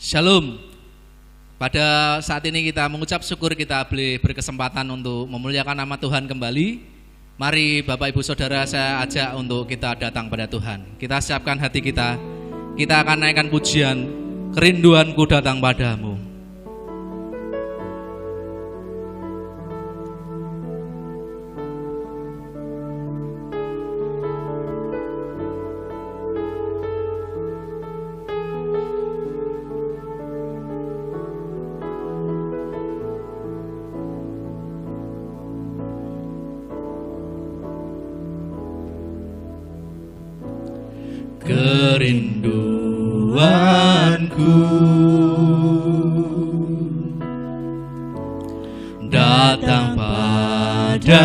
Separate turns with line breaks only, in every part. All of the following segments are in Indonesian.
Shalom. Pada saat ini kita mengucap syukur kita boleh berkesempatan untuk memuliakan nama Tuhan kembali. Mari Bapak Ibu Saudara saya ajak untuk kita datang pada Tuhan. Kita siapkan hati kita. Kita akan naikkan pujian Kerinduanku Datang Padamu.
Kerinduanku datang padamu,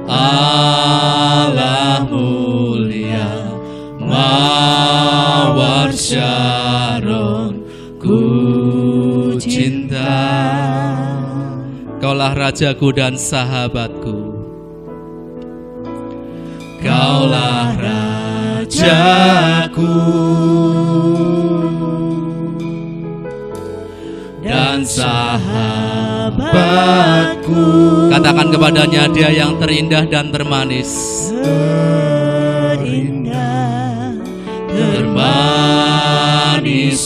Allah mulia, mawar Syaron, ku cinta.
Kaulah rajaku dan sahabatku,
Kaulah rajaku dan sahabatku.
katakan kepadanya, Dia yang terindah dan termanis.
Terindah, termanis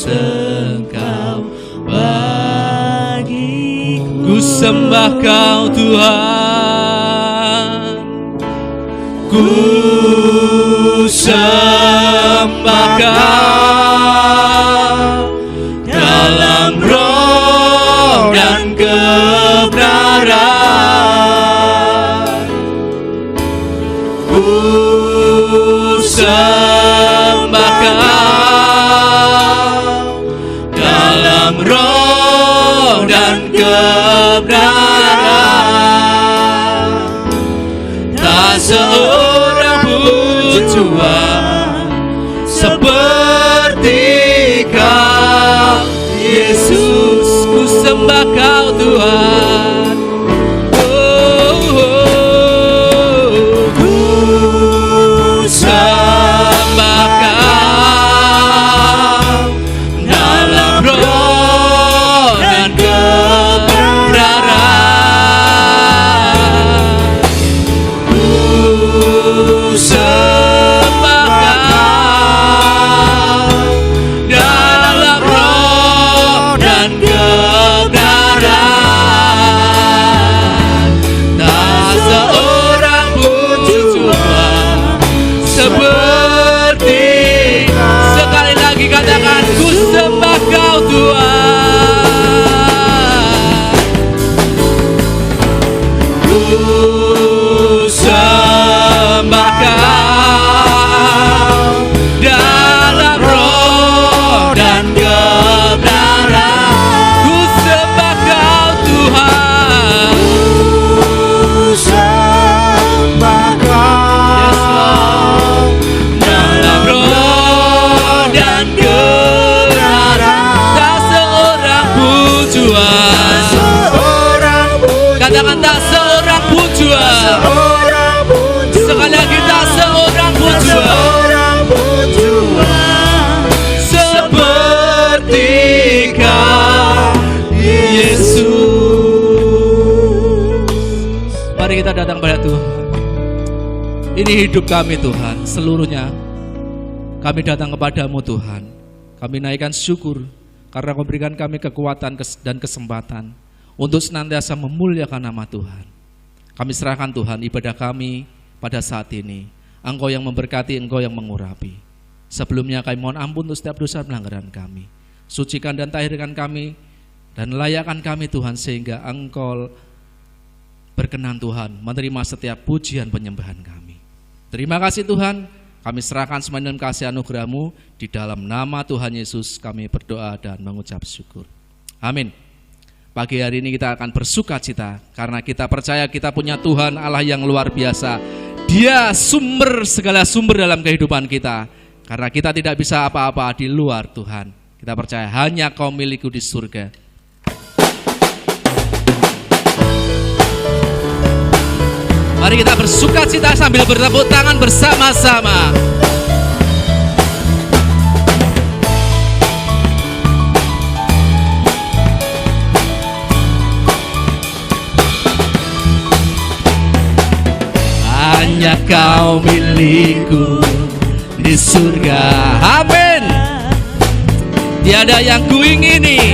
Engkau bagiku.
Ku sembah Kau Tuhan,
Ku sembah Kau dalam roh dan kebenaran. Ku sembah Kau dalam roh dan kebenaran. Tak seorang pun Tuhan seperti Kau, Yesus.
ku sembah Kau Tuhan.
Ku sembah Kau dalam roh dan kebenaran. Ku sembah Kau dalam roh dan kebenaran.
Tak seorang pun Tuhan seperti. Sekali lagi katakan, ku sembah Kau Tuhan.
Ku sembah Kau
Dalam roh
dan kebenaran.
ku sembah Kau Tuhan.
Ku sembah Kau dalam roh dan kebenaran.
Tak seorang pun Tuhan.
Seorang pun
Katakan, tak seorang pun Tuhan.
seorang pun
Sekali lagi, tak seorang pun Tuhan
seorang pun Tuhan
seperti Kau, Yesus. Mari kita datang pada Tuhan. Ini hidup kami Tuhan, seluruhnya kami datang kepadamu Tuhan. Kami naikkan syukur karena Kau berikan kami kekuatan dan kesempatan untuk senantiasa memuliakan nama Tuhan. Kami serahkan Tuhan ibadah kami pada saat ini. Engkau yang memberkati, Engkau yang mengurapi. Sebelumnya kami mohon ampun untuk setiap dosa pelanggaran kami. Sucikan dan tahirkan kami dan layakkan kami Tuhan, sehingga Engkau berkenan Tuhan menerima setiap pujian penyembahan kami. Terima kasih Tuhan, kami serahkan semua dalam kasih anugerah-Mu. Di dalam nama Tuhan Yesus kami berdoa dan mengucap syukur. Amin. Pagi hari ini kita akan bersuka cita karena kita percaya kita punya Tuhan Allah yang luar biasa. Dia sumber segala sumber dalam kehidupan kita. Karena kita tidak bisa apa-apa di luar Tuhan. Kita percaya hanya Kau milikku di surga. Mari kita bersuka cita sambil bertepuk tangan bersama-sama. kau milikku di surga. Amin. Tiada yang kuingini,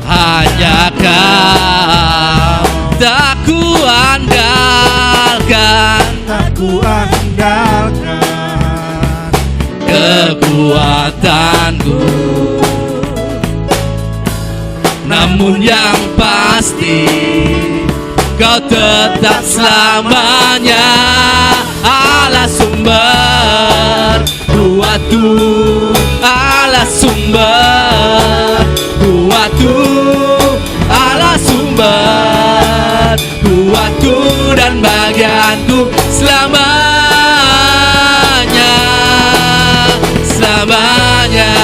hanya kau tak kuandalkan, kekuatanku. Namun yang pasti kau tetap selamanya Allah sumber kuatku, Allah sumber kuatku, Allah sumber kuatku dan bagianku selamanya, selamanya.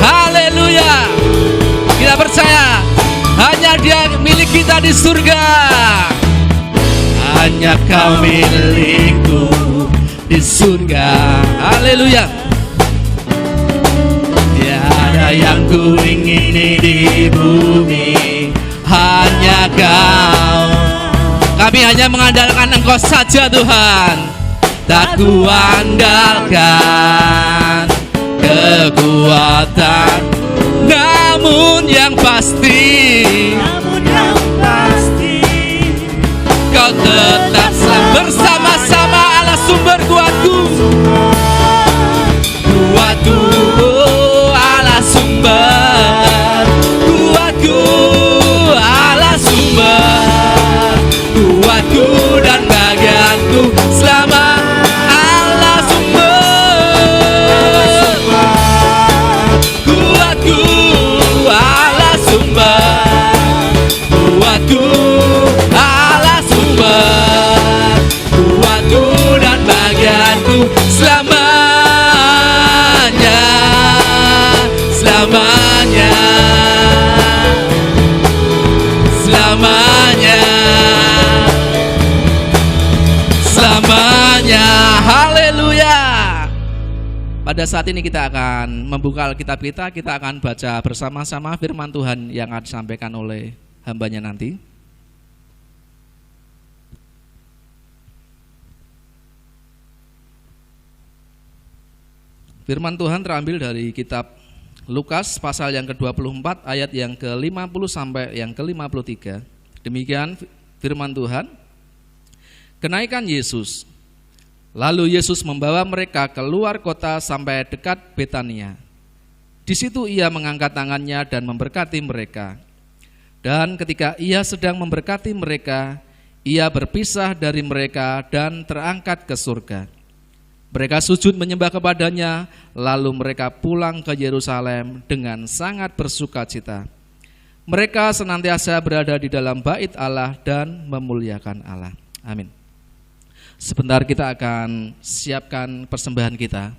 Haleluya. Kita percaya hanya Dia milik kita di surga. Hanya kau milikku di surga. Haleluya. Tiada yang ku ingini di bumi, hanya kau. Kami hanya mengandalkan Engkau saja Tuhan. Tak ku andalkan kekuatan, namun yang pasti kau tetap bersama-sama Allah sumber kuatku, kuatku, Allah sumber kuatku, Allah sumber kuatku dan bagianku selama Allah sumber kuatku, Allah sumber kuatku, Allah sumber kuatku dan bagianku selamanya, selamanya, selamanya, selamanya. Haleluya. Pada saat ini kita akan membuka Alkitab kita akan baca bersama-sama firman Tuhan yang akan disampaikan oleh hambanya nanti. Firman Tuhan terambil dari kitab Lukas pasal yang ke-24 ayat yang ke-50 sampai yang ke-53. Demikian firman Tuhan. Kenaikan Yesus. Lalu Yesus membawa mereka keluar kota sampai dekat Betania. Di situ Ia mengangkat tangannya dan memberkati mereka. Dan ketika Ia sedang memberkati mereka, Ia berpisah dari mereka dan terangkat ke surga. Mereka sujud menyembah kepadanya, lalu mereka pulang ke Yerusalem dengan sangat bersukacita. Mereka senantiasa berada di dalam bait Allah dan memuliakan Allah. Amin. Sebentar kita akan siapkan persembahan kita.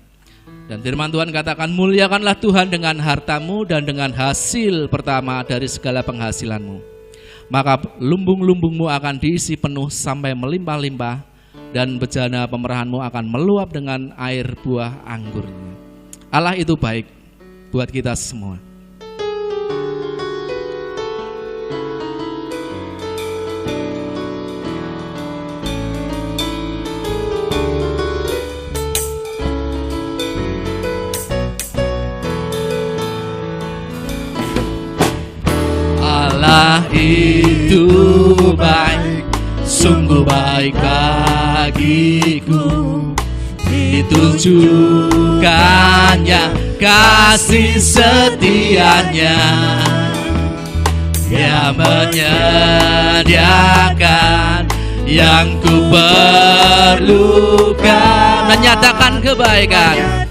Dan firman Tuhan katakan, muliakanlah Tuhan dengan hartamu dan dengan hasil pertama dari segala penghasilanmu. Maka lumbung-lumbungmu akan diisi penuh sampai melimpah-limpah, dan bejana pemerahanmu akan meluap dengan air buah anggurnya. Allah itu baik buat kita semua. Allah itu baik, sungguh baik bagiku. Ditujukannya kasih setianya, Dia menyediakan yang ku perlukan, menyatakan kebaikan,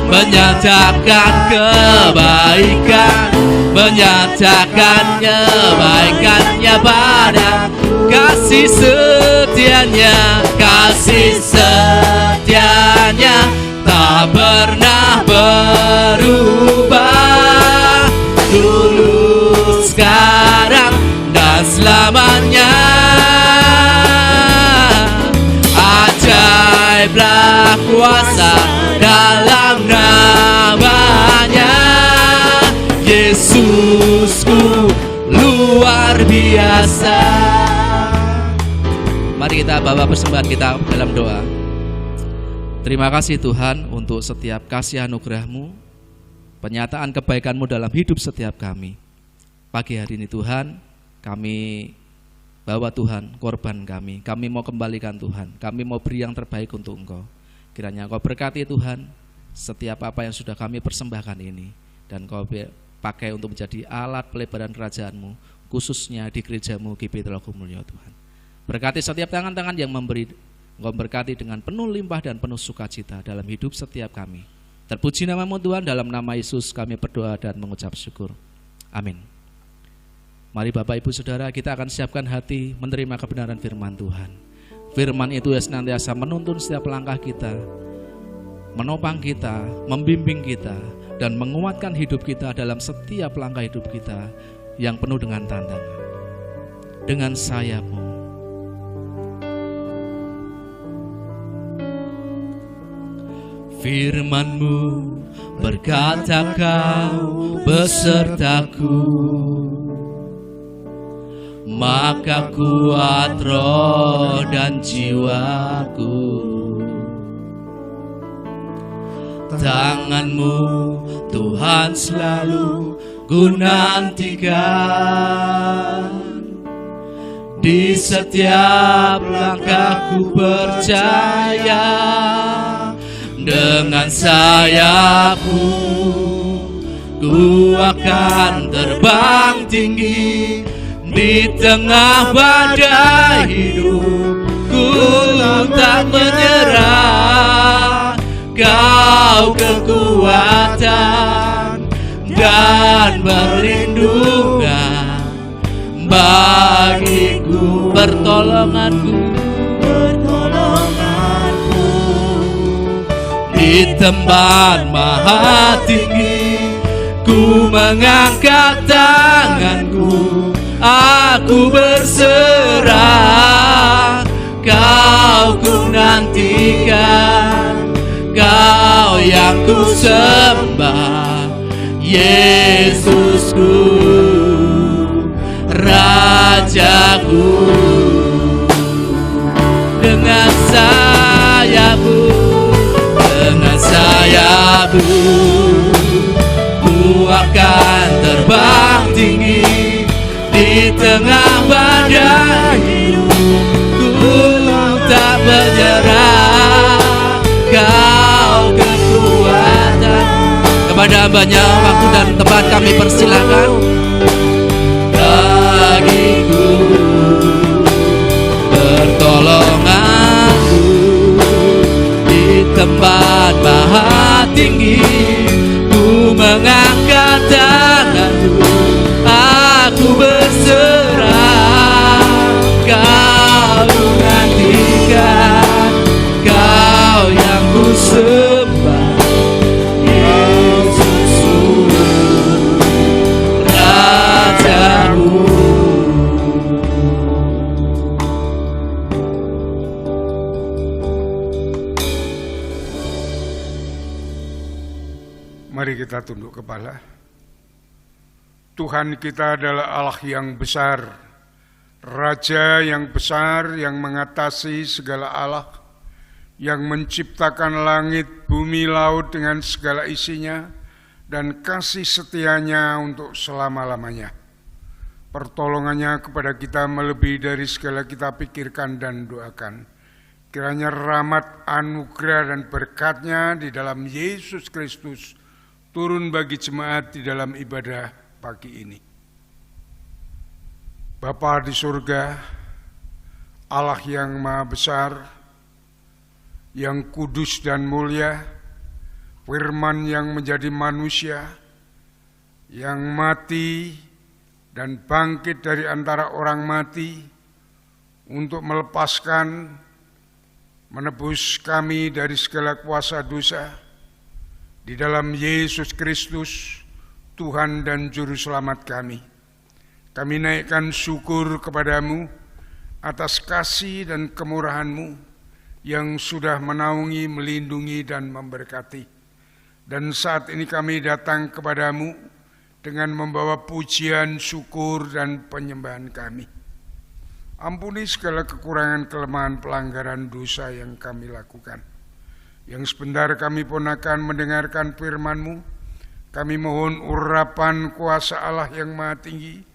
menyatakan kebaikan, menyatakan kebaikannya padaku. Kasih setianya, kasih setianya tak pernah berubah, dulu, sekarang, dan selamanya. Ajaiblah kuasa dalam namanya, Yesusku luar luar biasa. Mari kita bawa persembahan kita dalam doa. Terima kasih Tuhan untuk setiap kasih anugerah-Mu, penyataan kebaikan-Mu dalam hidup setiap kami. Pagi hari ini Tuhan, kami bawa Tuhan korban kami mau kembalikan Tuhan, kami mau beri yang terbaik untuk Engkau. Kiranya Engkau berkati Tuhan setiap apa yang sudah kami persembahkan ini, dan Engkau pakai untuk menjadi alat pelebaran kerajaan-Mu, khususnya di gereja-Mu GP Telogomulyo Tuhan. Berkati setiap tangan-tangan yang memberi, Engkau berkati dengan penuh limpah dan penuh sukacita dalam hidup setiap kami. Terpuji nama-Mu Tuhan, dalam nama Yesus kami berdoa dan mengucap syukur. Amin. Mari Bapak Ibu Saudara, kita akan siapkan hati menerima kebenaran firman Tuhan. Firman itu ya senantiasa menuntun setiap langkah kita, menopang kita, membimbing kita, dan menguatkan hidup kita dalam setiap langkah hidup kita yang penuh dengan tantangan. Dengan sayap-Mu, firman-Mu berkata Kau besertaku, maka kuat roh dan jiwaku. Tangan-Mu Tuhan selalu ku nantikan, di setiap langkahku percaya. Dengan sayap-Mu ku akan terbang tinggi, di tengah badai hidupku tak menyerah. Kau kekuatan dan perlindungan bagiku, pertolonganku. Di tempat maha tinggi ku mengangkat tanganku, aku berserah. Kau ku nantikan, Kau yang ku sembah, Yesusku, Rajaku. Dengan sayap-Mu, dengan sayap-Mu ku akan terbang tinggi, di tengah badai hidupku tak menyerah. Kau kekuatan. Kepada hamba-Nya waktu dan tempat kami persilakan. Bagiku pertolonganku, di tempat maha tinggi ku mengangkat tanganku, aku berserah. Kau nantikan, Kau yang ku sembah, Yesusku, Rajaku.
Mari kita tunduk kepala. Tuhan kita adalah Allah yang besar, Raja yang besar, yang mengatasi segala Allah, yang menciptakan langit, bumi, laut dengan segala isinya, dan kasih setianya untuk selama-lamanya. Pertolongannya kepada kita melebihi dari segala kita pikirkan dan doakan. Kiranya rahmat, anugerah, dan berkat-Nya di dalam Yesus Kristus turun bagi jemaat di dalam ibadah pagi ini. Bapa di surga, Allah yang maha besar, yang kudus dan mulia, Firman yang menjadi manusia, yang mati dan bangkit dari antara orang mati untuk melepaskan, menebus kami dari segala kuasa dosa, di dalam Yesus Kristus, Tuhan dan Juru Selamat kami. Kami naikkan syukur kepadamu atas kasih dan kemurahan-Mu yang sudah menaungi, melindungi, dan memberkati. Dan saat ini kami datang kepadamu dengan membawa pujian, syukur, dan penyembahan kami. Ampuni segala kekurangan, kelemahan, pelanggaran, dosa yang kami lakukan. Yang sebentar kami pun akan mendengarkan firman-Mu. Kami mohon urapan kuasa Allah yang Maha Tinggi,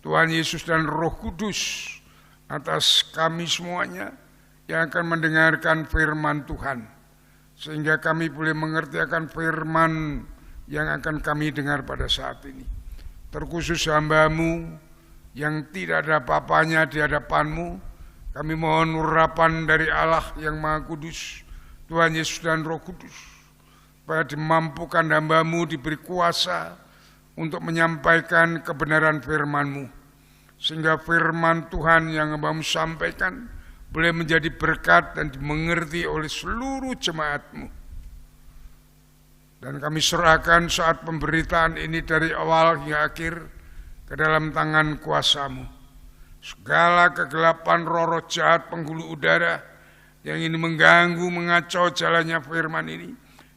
Tuhan Yesus dan Roh Kudus atas kami semuanya yang akan mendengarkan firman Tuhan, sehingga kami boleh mengerti akan firman yang akan kami dengar pada saat ini. Terkhusus hamba-Mu yang tidak ada apa-apanya di hadapan-Mu, kami mohon urapan dari Allah yang Maha Kudus, Tuhan Yesus dan Roh Kudus, supaya dimampukan hamba-Mu diberi kuasa untuk menyampaikan kebenaran firman-Mu, sehingga firman Tuhan yang hamba-Mu sampaikan boleh menjadi berkat dan dimengerti oleh seluruh jemaat-Mu. Dan kami serahkan saat pemberitaan ini dari awal hingga akhir ke dalam tangan kuasa-Mu. Segala kegelapan, roh-roh jahat, penghulu udara yang ini mengganggu, mengacau jalannya firman ini,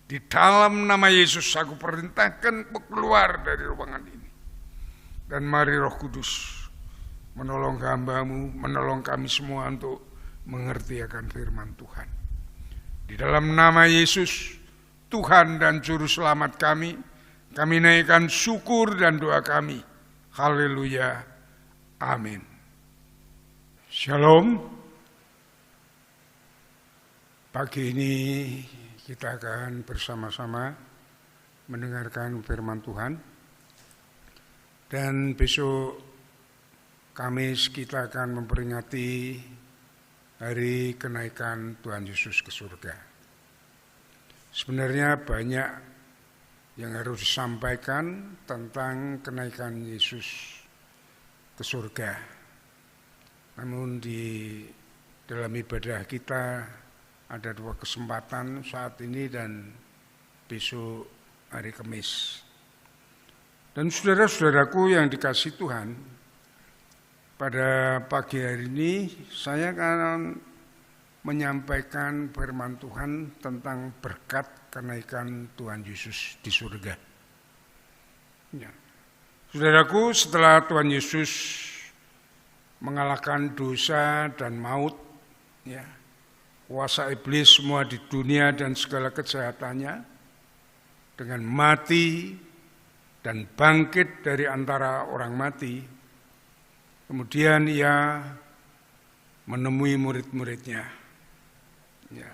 di dalam nama Yesus aku perintahkan keluar dari ruangan ini. Dan mari Roh Kudus menolong hamba-Mu, menolong kami semua untuk mengerti akan firman Tuhan. Di dalam nama Yesus, Tuhan dan Juru Selamat kami naikkan syukur dan doa kami. Haleluya. Amin. Shalom. Pagi ini kita akan bersama-sama mendengarkan firman Tuhan. Dan besok Kamis kita akan memperingati hari kenaikan Tuhan Yesus ke surga. Sebenarnya banyak yang harus disampaikan tentang kenaikan Yesus ke surga. Namun di dalam ibadah kita ada 2 kesempatan saat ini dan besok hari Kamis. Dan saudara-saudaraku yang dikasihi Tuhan, pada pagi hari ini saya akan menyampaikan firman Tuhan tentang berkat kenaikan Tuhan Yesus di surga. Ya. Saudaraku, setelah Tuhan Yesus mengalahkan dosa dan maut, ya, kuasa iblis semua di dunia dan segala kejahatannya, dengan mati dan bangkit dari antara orang mati, kemudian ia menemui murid-muridnya. Ya.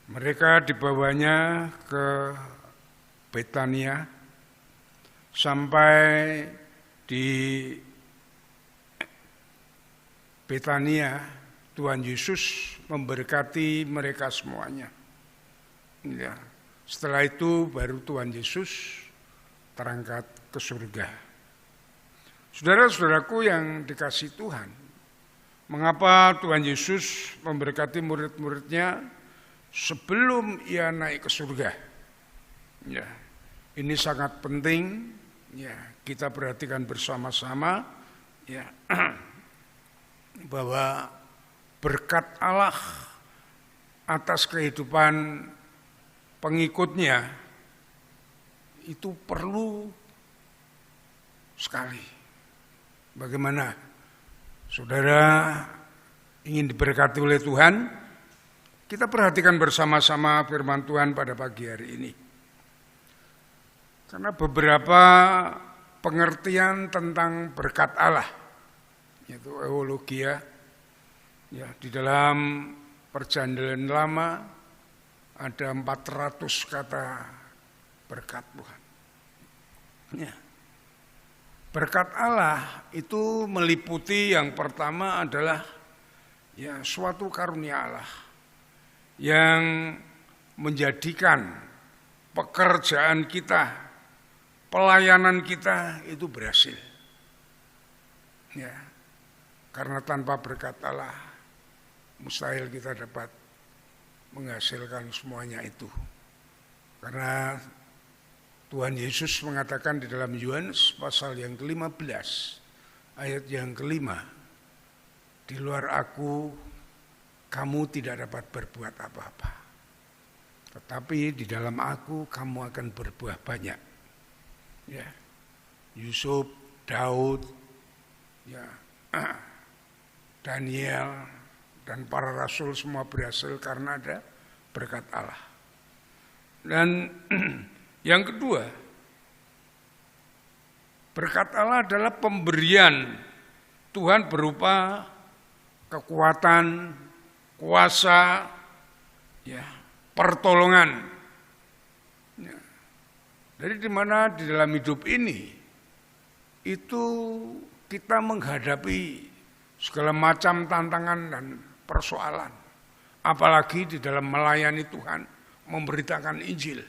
Mereka dibawanya ke Betania, sampai di Betania Tuhan Yesus memberkati mereka semuanya. Ya. Setelah itu baru Tuhan Yesus terangkat ke surga. Saudara-saudaraku yang dikasihi Tuhan, mengapa Tuhan Yesus memberkati murid-muridnya sebelum ia naik ke surga? Ya, ini sangat penting. Ya, kita perhatikan bersama-sama. Ya, bahwa berkat Allah atas kehidupan pengikutnya itu perlu sekali. Bagaimana saudara ingin diberkati oleh Tuhan? Kita perhatikan bersama-sama firman Tuhan pada pagi hari ini. Karena beberapa pengertian tentang berkat Allah, yaitu eulogia, ya, di dalam Perjanjian Lama ada 400 kata berkat Tuhan. Ya. Berkat Allah itu meliputi yang pertama adalah ya suatu karunia Allah yang menjadikan pekerjaan kita, pelayanan kita itu berhasil. Ya. Karena tanpa berkat Allah mustahil kita dapat menghasilkan semuanya itu. Karena Tuhan Yesus mengatakan di dalam Yohanes pasal yang ke-15 ayat yang ke-5, di luar aku kamu tidak dapat berbuat apa-apa. Tetapi di dalam aku kamu akan berbuah banyak. Ya. Yusuf, Daud, ya, Daniel, dan para rasul semua berhasil karena ada berkat Allah. Dan yang kedua, berkat Allah adalah pemberian Tuhan berupa kekuatan, kuasa, ya, pertolongan. Ya. Jadi di mana di dalam hidup ini itu kita menghadapi segala macam tantangan dan persoalan, apalagi di dalam melayani Tuhan, memberitakan Injil.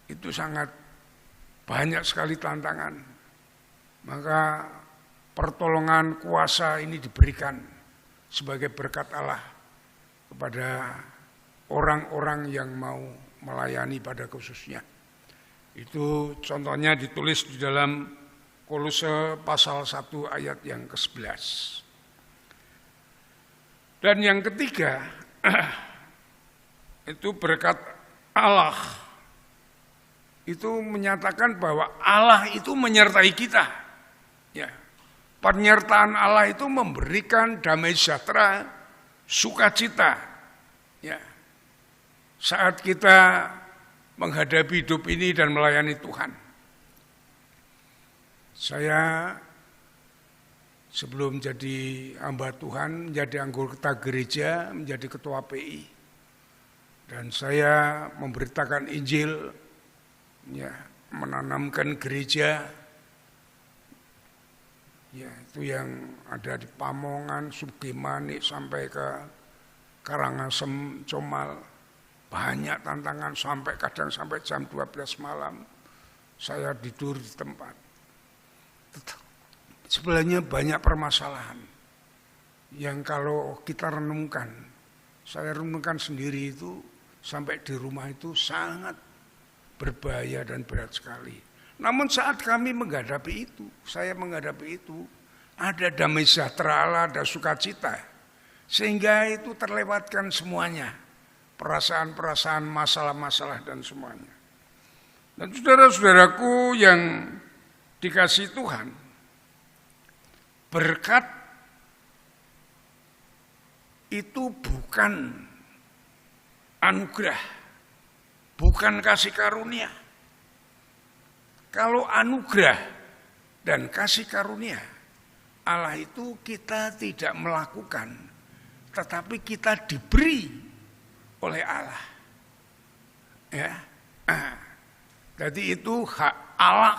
Itu sangat banyak sekali tantangan. Maka pertolongan kuasa ini diberikan sebagai berkat Allah kepada orang-orang yang mau melayani pada khususnya. Itu contohnya ditulis di dalam Kolose pasal 1 ayat yang ke-11. Dan yang ketiga, itu berkat Allah. Itu menyatakan bahwa Allah itu menyertai kita. Ya. Penyertaan Allah itu memberikan damai sejahtera, sukacita. Ya. Saat kita menghadapi hidup ini dan melayani Tuhan. Saya sebelum jadi hamba Tuhan, menjadi anggota gereja, menjadi ketua PI. Dan saya memberitakan Injil, ya, menanamkan gereja, ya, itu yang ada di Pamongan, Sugimani, sampai ke Karangasem, Comal. Banyak tantangan, kadang sampai jam 12 malam saya tidur di tempat. Sebenarnya banyak permasalahan yang kalau kita renungkan, saya renungkan sendiri itu sampai di rumah itu sangat berbahaya dan berat sekali. Namun saat kami menghadapi itu, saya menghadapi itu, ada damai sejahtera Allah, ada sukacita, sehingga itu terlewatkan semuanya. Perasaan-perasaan, masalah-masalah dan semuanya. Dan saudara-saudaraku yang dikasihi Tuhan, berkat itu bukan anugerah, bukan kasih karunia. Kalau anugerah dan kasih karunia, Allah itu kita tidak melakukan, tetapi kita diberi oleh Allah. Ya. Jadi itu hak Allah,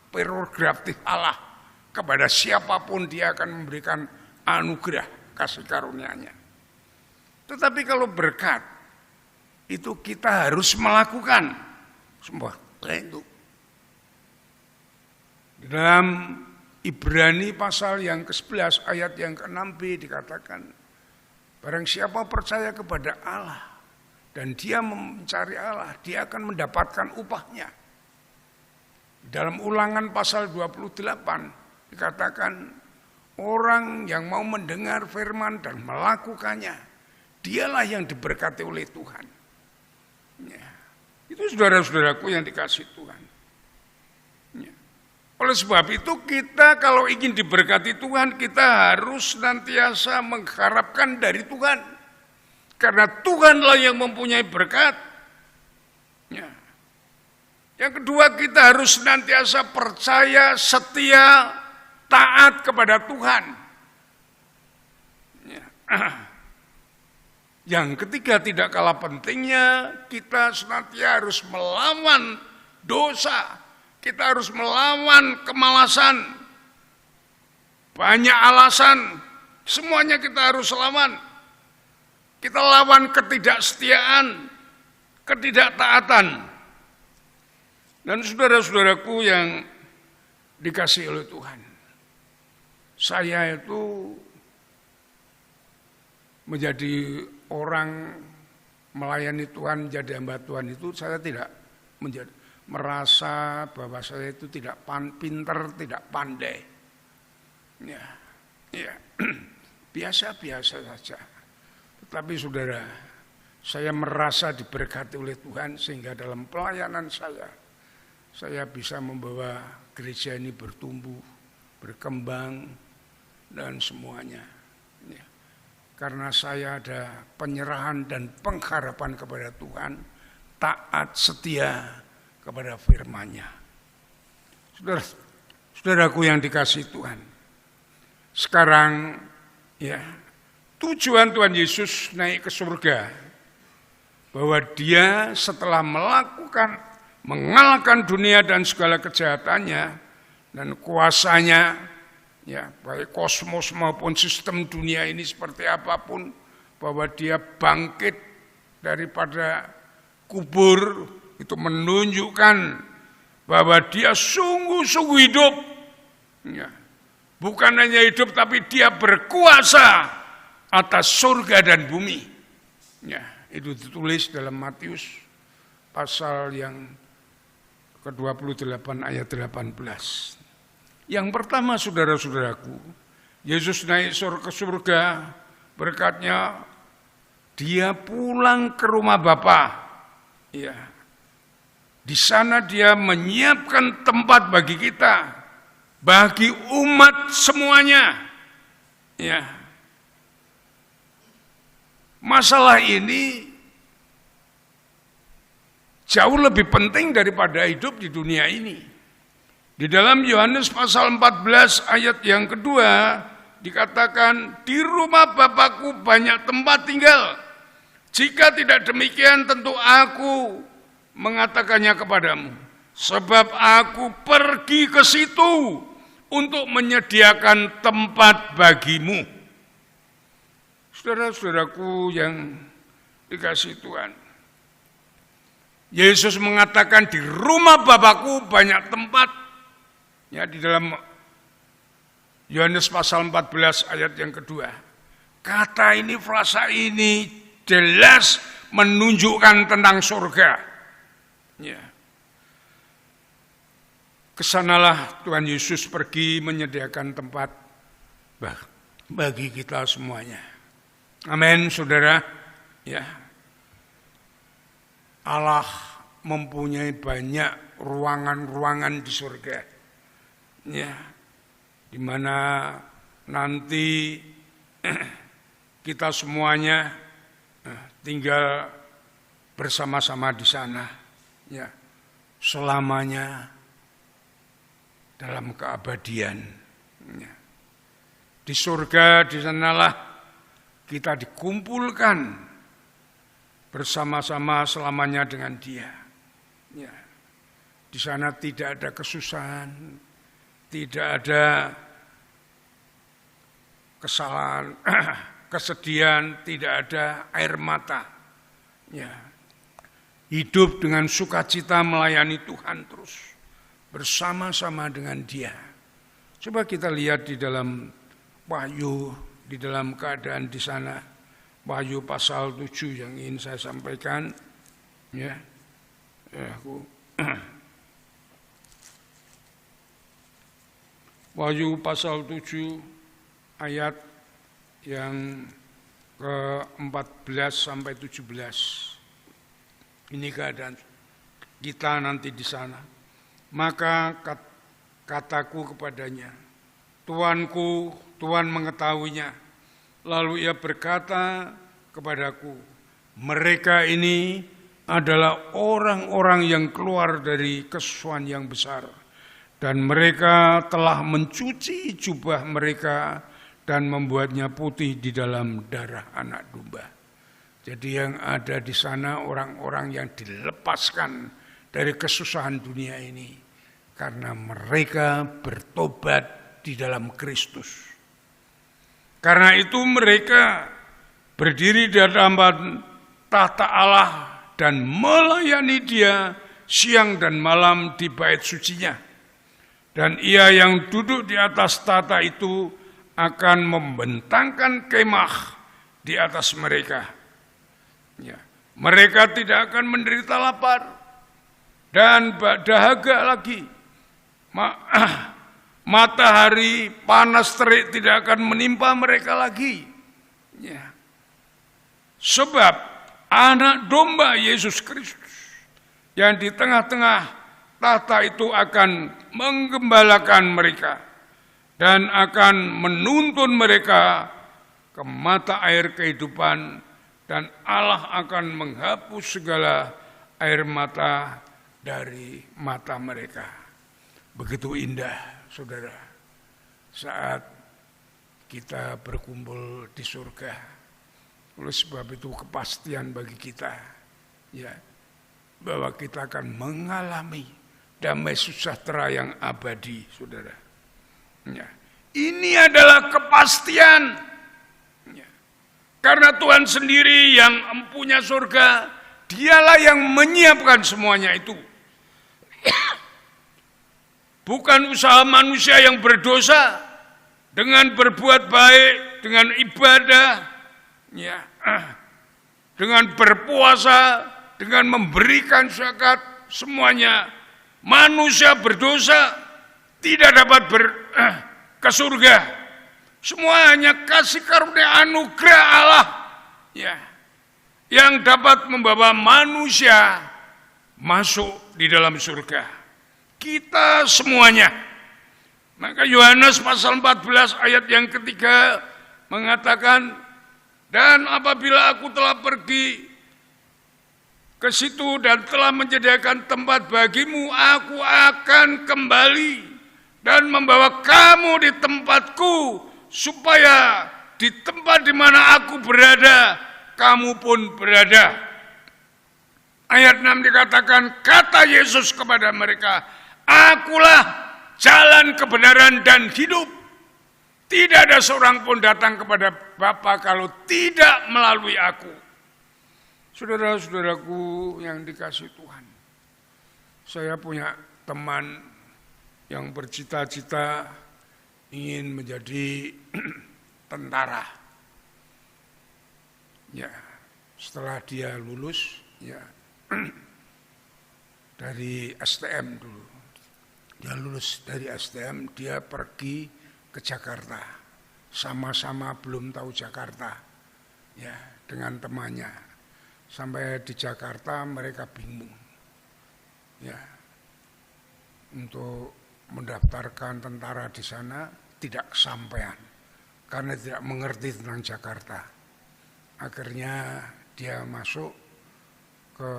prerogatif Allah. Kepada siapapun dia akan memberikan anugerah kasih karunia-Nya. Tetapi kalau berkat itu kita harus melakukan semua itu. Di dalam Ibrani pasal yang ke-11 ayat yang ke-6b dikatakan, barang siapa percaya kepada Allah dan dia mencari Allah, dia akan mendapatkan upahnya. Dalam Ulangan pasal 28 dikatakan, orang yang mau mendengar firman dan melakukannya, dialah yang diberkati oleh Tuhan. Ya. Itu saudara-saudaraku yang dikasihi Tuhan. Ya. Oleh sebab itu kita kalau ingin diberkati Tuhan, kita harus senantiasa mengharapkan dari Tuhan. Karena Tuhanlah yang mempunyai berkat. Ya. Yang kedua, kita harus senantiasa percaya, setia, taat kepada Tuhan. Ya. Yang ketiga, tidak kalah pentingnya, kita senantiasa harus melawan dosa. Kita harus melawan kemalasan. Banyak alasan, semuanya kita harus lawan. Kita lawan ketidaksetiaan, ketidaktaatan. Dan saudara-saudaraku yang dikasihi oleh Tuhan, saya itu menjadi orang melayani Tuhan, menjadi hamba Tuhan itu saya tidak merasa bahwa saya itu tidak pintar, tidak pandai. Ya, ya. Biasa-biasa saja. Tapi saudara, saya merasa diberkati oleh Tuhan sehingga dalam pelayanan saya bisa membawa gereja ini bertumbuh, berkembang, dan semuanya. Ya. Karena saya ada penyerahan dan pengharapan kepada Tuhan, taat setia kepada firman-Nya. Saudaraku yang dikasihi Tuhan, sekarang ya tujuan Tuhan Yesus naik ke surga, bahwa dia setelah mengalahkan dunia dan segala kejahatannya dan kuasanya, ya baik kosmos maupun sistem dunia ini seperti apapun, bahwa dia bangkit daripada kubur, itu menunjukkan bahwa dia sungguh-sungguh hidup. Ya. Bukan hanya hidup, tapi dia berkuasa atas surga dan bumi. Ya, itu ditulis dalam Matius pasal yang ke-28 ayat 18. Yang pertama, saudara-saudaraku, Yesus naik ke surga, berkatnya dia pulang ke rumah Bapa. Ya. Di sana dia menyiapkan tempat bagi kita, bagi umat semuanya. Ya. Masalah ini jauh lebih penting daripada hidup di dunia ini. Di dalam Yohanes pasal 14 ayat yang kedua dikatakan, di rumah Bapakku banyak tempat tinggal. Jika tidak demikian tentu aku mengatakannya kepadamu. Sebab aku pergi ke situ untuk menyediakan tempat bagimu. Saudara-saudaraku yang dikasihi Tuhan, Yesus mengatakan di rumah Bapakku banyak tempat. Ya, di dalam Yohanes pasal 14 ayat yang kedua. Kata ini, frasa ini jelas menunjukkan tentang surga. Ya. Kesanalah Tuhan Yesus pergi menyediakan tempat bagi kita semuanya. Amin, saudara. Ya. Allah mempunyai banyak ruangan-ruangan di surga. Ya, di mana nanti kita semuanya tinggal bersama-sama di sana, ya, selamanya dalam keabadian. Ya. Di surga, di sanalah kita dikumpulkan bersama-sama selamanya dengan Dia. Ya. Di sana tidak ada kesusahan, tidak ada kesalahan, kesedihan, tidak ada air mata. Ya. Hidup dengan sukacita melayani Tuhan terus, bersama-sama dengan Dia. Coba kita lihat di dalam Wahyu, di dalam keadaan di sana, Wahyu pasal 7 yang ingin saya sampaikan. Ya, Wahyu pasal 7 ayat yang ke-14 sampai 17. Ini keadaan kita nanti di sana. Maka kataku kepadanya, Tuanku, Tuhan mengetahuinya. Lalu ia berkata kepadaku, mereka ini adalah orang-orang yang keluar dari kesusahan yang besar. Dan mereka telah mencuci jubah mereka dan membuatnya putih di dalam darah anak domba. Jadi yang ada di sana orang-orang yang dilepaskan dari kesusahan dunia ini karena mereka bertobat di dalam Kristus. Karena itu mereka berdiri di hadapan tahta Allah dan melayani Dia siang dan malam di bait sucinya. Dan Ia yang duduk di atas tahta itu akan membentangkan kemah di atas mereka. Ya. Mereka tidak akan menderita lapar dan dahaga lagi. Matahari panas terik tidak akan menimpa mereka lagi. Ya. Sebab anak domba Yesus Kristus yang di tengah-tengah tahta itu akan menggembalakan mereka dan akan menuntun mereka ke mata air kehidupan, dan Allah akan menghapus segala air mata dari mata mereka. Begitu indah, saudara, saat kita berkumpul di surga. Oleh sebab itu kepastian bagi kita, ya, bahwa kita akan mengalami damai sejahtera yang abadi, saudara. Ya. Ini adalah kepastian. Ya. Karena Tuhan sendiri yang empunya surga, dialah yang menyiapkan semuanya itu. Bukan usaha manusia yang berdosa dengan berbuat baik, dengan ibadah, ya, dengan berpuasa, dengan memberikan zakat, semuanya manusia berdosa tidak dapat ke surga. Semua hanya kasih karunia anugerah Allah, ya, yang dapat membawa manusia masuk di dalam surga. Kita semuanya. Maka Yohanes pasal 14 ayat yang ketiga mengatakan, dan apabila aku telah pergi ke situ dan telah menyediakan tempat bagimu, aku akan kembali dan membawa kamu di tempatku, supaya di tempat di mana aku berada, kamu pun berada. Ayat 6 dikatakan, kata Yesus kepada mereka, akulah jalan kebenaran dan hidup. Tidak ada seorang pun datang kepada Bapa kalau tidak melalui aku. Saudara-saudaraku yang dikasihi Tuhan, saya punya teman yang bercita-cita ingin menjadi tentara. Ya, setelah dia lulus, ya, dari STM dulu. Dia lulus dari STM, dia pergi ke Jakarta. Sama-sama belum tahu Jakarta, ya, dengan temannya. Sampai di Jakarta mereka bingung, ya, untuk mendaftarkan tentara di sana tidak kesampaian karena tidak mengerti tentang Jakarta. Akhirnya dia masuk ke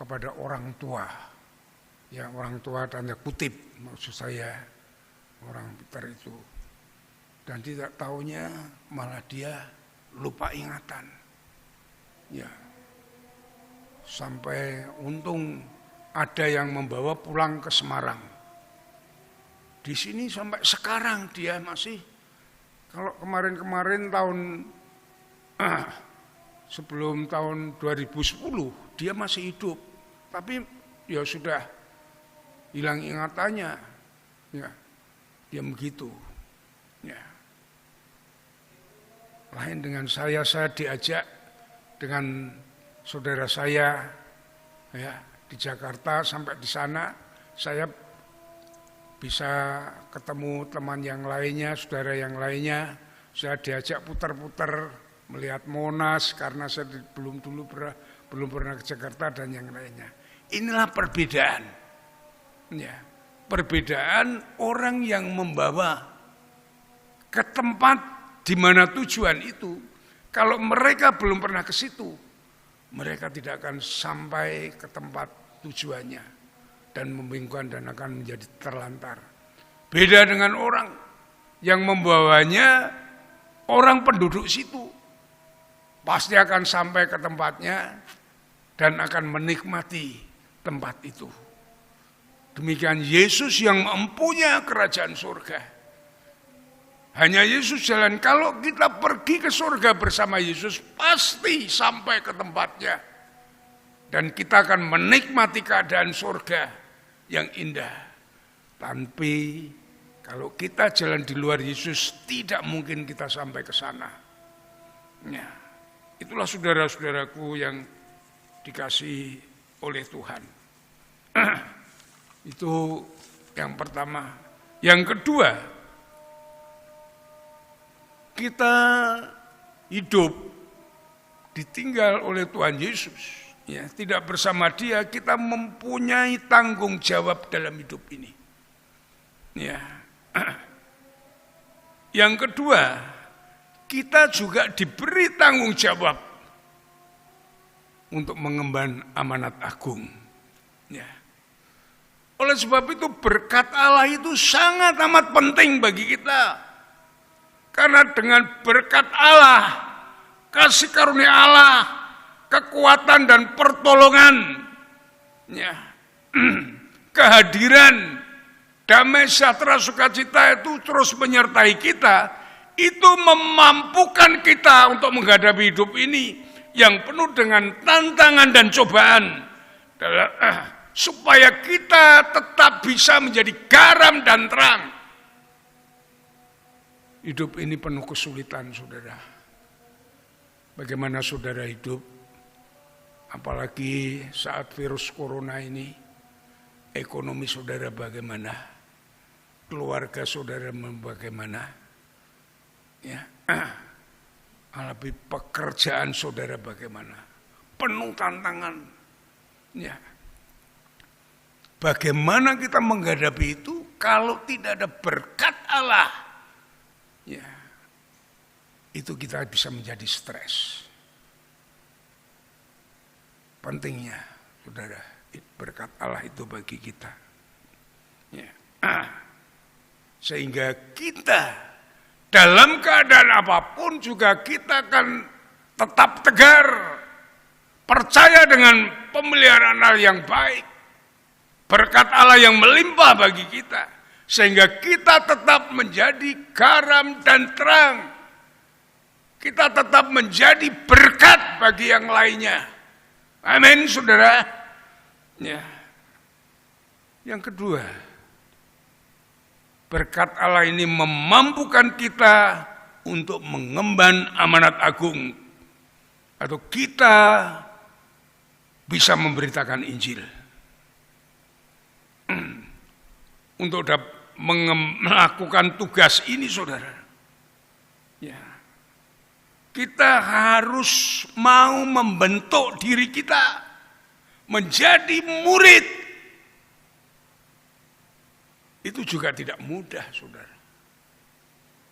kepada orang tua, ya, orang tua tanda kutip maksud saya, orang pintar itu, dan tidak taunya malah dia lupa ingatan, ya, sampai untung ada yang membawa pulang ke Semarang. Di sini sampai sekarang dia masih, kalau kemarin-kemarin tahun sebelum tahun 2010 dia masih hidup, tapi ya sudah hilang ingatannya, ya, dia begitu, ya. Lain dengan saya diajak dengan saudara saya, ya, di Jakarta. Sampai di sana saya bisa ketemu teman yang lainnya, saudara yang lainnya. Saya diajak putar-putar melihat Monas karena saya belum pernah ke Jakarta dan yang lainnya. Inilah perbedaan, ya, perbedaan orang yang membawa ke tempat di mana tujuan itu. Kalau mereka belum pernah ke situ, mereka tidak akan sampai ke tempat tujuannya dan membingungkan dan akan menjadi terlantar. Beda dengan orang yang membawanya orang penduduk situ, pasti akan sampai ke tempatnya dan akan menikmati tempat itu. Demikian Yesus yang mempunyai kerajaan surga. Hanya Yesus jalan. Kalau kita pergi ke surga bersama Yesus, pasti sampai ke tempatnya. Dan kita akan menikmati keadaan surga yang indah. Tapi kalau kita jalan di luar Yesus, tidak mungkin kita sampai ke sana. Ya, itulah saudara-saudaraku yang dikasihi oleh Tuhan. Itu yang pertama. Yang kedua, kita hidup ditinggal oleh Tuhan Yesus, ya, tidak bersama Dia, kita mempunyai tanggung jawab dalam hidup ini. Ya. Yang kedua, kita juga diberi tanggung jawab untuk mengemban amanat agung. Ya. Oleh sebab itu berkat Allah itu sangat amat penting bagi kita. Karena dengan berkat Allah, kasih karunia Allah, kekuatan dan pertolongan, ya, kehadiran, damai sejahtera sukacita itu terus menyertai kita, itu memampukan kita untuk menghadapi hidup ini yang penuh dengan tantangan dan cobaan, supaya kita tetap bisa menjadi garam dan terang. Hidup ini penuh kesulitan, saudara. Bagaimana saudara hidup? Apalagi saat virus corona ini, ekonomi saudara bagaimana? Keluarga saudara bagaimana? Ya, lebih pekerjaan saudara bagaimana? Penuh tantangan. Ya. Bagaimana kita menghadapi itu kalau tidak ada berkat Allah? Ya, itu kita bisa menjadi stres. Pentingnya, saudara, berkat Allah itu bagi kita. Ya. Sehingga kita dalam keadaan apapun juga kita akan tetap tegar, percaya dengan pemeliharaan Allah yang baik, berkat Allah yang melimpah bagi kita. Sehingga kita tetap menjadi garam dan terang. Kita tetap menjadi berkat bagi yang lainnya. Amin, saudara. Ya. Yang kedua, berkat Allah ini memampukan kita untuk mengemban amanat agung. Atau kita bisa memberitakan Injil. Untuk melakukan tugas ini, saudara, ya, kita harus mau membentuk diri kita menjadi murid. Itu juga tidak mudah, saudara.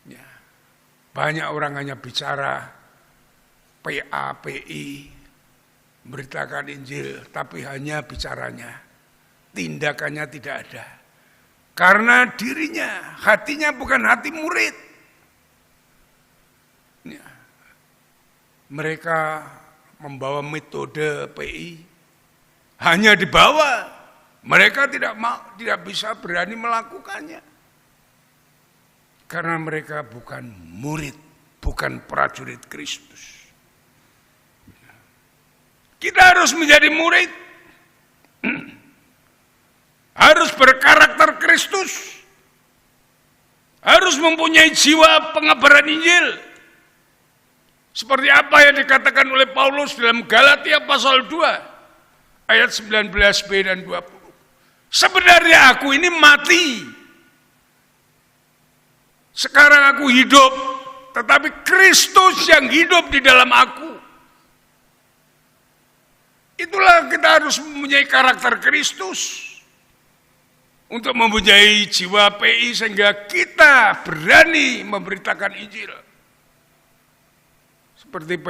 Ya, banyak orang hanya bicara PAPI, beritakan Injil, tapi hanya bicaranya, tindakannya tidak ada. Karena dirinya, hatinya bukan hati murid. Ya. Mereka membawa metode PI, hanya dibawa. Mereka tidak bisa berani melakukannya. Karena mereka bukan murid, bukan prajurit Kristus. Kita harus menjadi murid. Harus berkarakter Kristus. Harus mempunyai jiwa pengabaran Injil. Seperti apa yang dikatakan oleh Paulus dalam Galatia pasal 2 ayat 19b dan 20. Sebenarnya aku ini mati. Sekarang aku hidup, tetapi Kristus yang hidup di dalam aku. Itulah kita harus mempunyai karakter Kristus. Untuk mempunyai jiwa PI sehingga kita berani memberitakan Injil. Seperti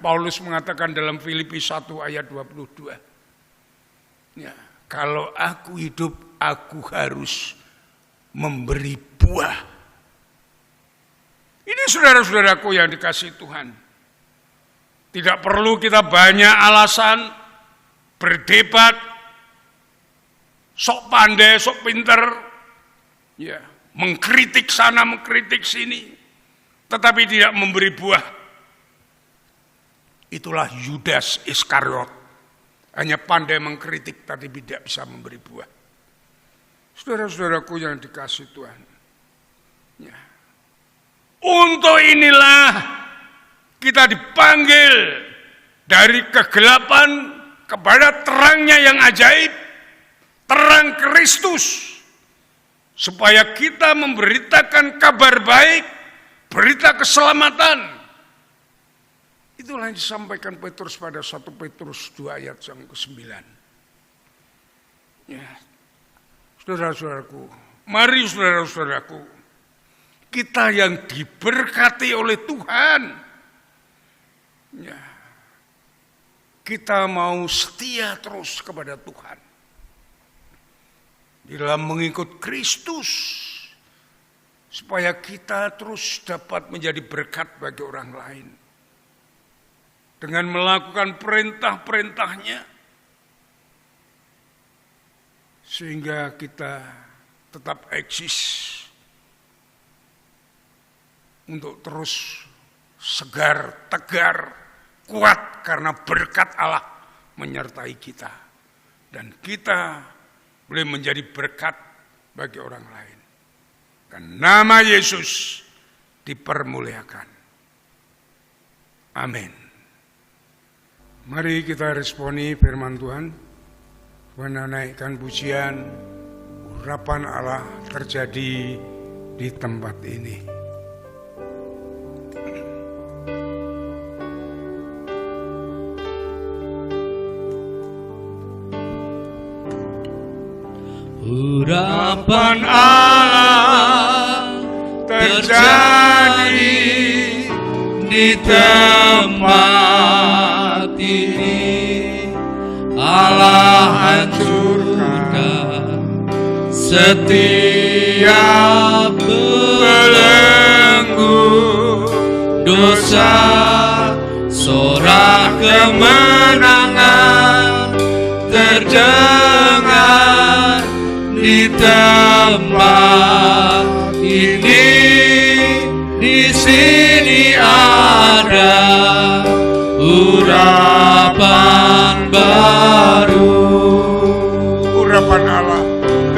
Paulus mengatakan dalam Filipi 1 ayat 22. Ya, kalau aku hidup, aku harus memberi buah. Ini saudara-saudaraku yang dikasihi Tuhan. Tidak perlu kita banyak alasan, berdebat, sok pandai, sok pinter, ya, mengkritik sana, mengkritik sini, tetapi tidak memberi buah. Itulah Yudas Iskariot, hanya pandai mengkritik, tapi tidak bisa memberi buah. Saudara-saudaraku yang dikasihi Tuhan, ya. Untuk inilah kita dipanggil dari kegelapan kepada terangnya yang ajaib, terang Kristus, supaya kita memberitakan kabar baik, berita keselamatan Itulah yang disampaikan Petrus pada 1 Petrus 2 ayat yang ke-9. Ya, saudara-saudaraku, mari saudara-saudaraku, kita yang diberkati oleh Tuhan, ya, kita mau setia terus kepada Tuhan dalam mengikut Kristus, supaya kita terus dapat menjadi berkat bagi orang lain dengan melakukan perintah-perintahnya, sehingga kita tetap eksis untuk terus segar, tegar, kuat karena berkat Allah menyertai kita, dan kita boleh menjadi berkat bagi orang lain. Dan nama Yesus dipermuliakan. Amin. Mari kita responi firman Tuhan. Menaikkan pujian, urapan Allah terjadi di tempat ini.
Urapan Allah terjadi di tempat ini. Allah hancurkan setiap belenggu dosa, sorak kemenangan terdengar di tempat ini. Di sini ada urapan baru.
Urapan Allah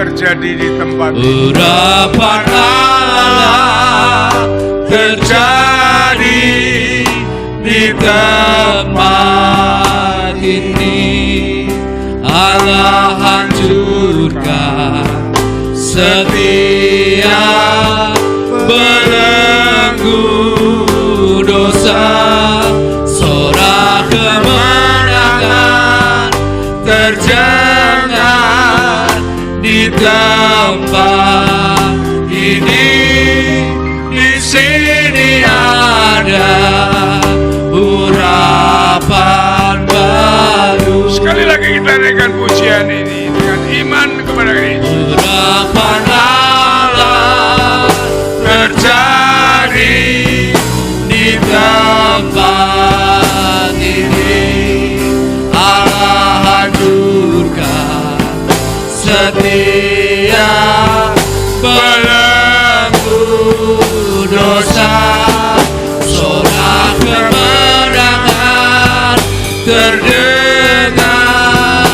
terjadi di tempat ini.
Urapan Allah terjadi di tempat ini. Allah hancurkan setiap belenggu dosa, sorak kemenangan terdengar di tempat ini. Di sini ada urapan baru.
Sekali lagi kita naikkan pujian ini dengan iman kepada Kristus.
Urapan Allah terjadi di tempat ini. Allah hancurkan setiap belenggu dosa, sorak kemenangan terdengar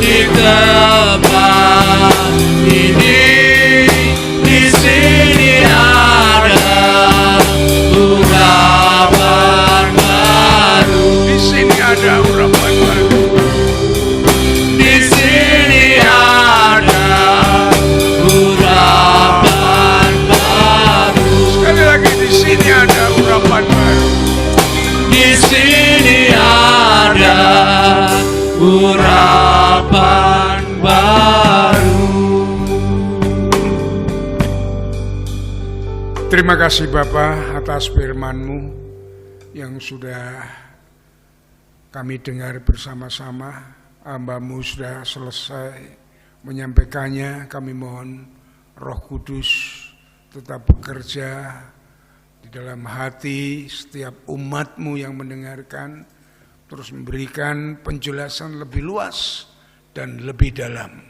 di tempat ini. Di sini ada urapan baru.
Di sini ada urapan baru.
Di sini ada urapan baru.
Sekali lagi, di sini ada urapan baru.
Di sini ada urapan baru.
Terima kasih Bapa atas firman-Mu yang sudah kami dengar bersama-sama. Hamba-Mu sudah selesai menyampaikannya. Kami mohon Roh Kudus tetap bekerja di dalam hati setiap umat-Mu yang mendengarkan, terus memberikan penjelasan lebih luas dan lebih dalam,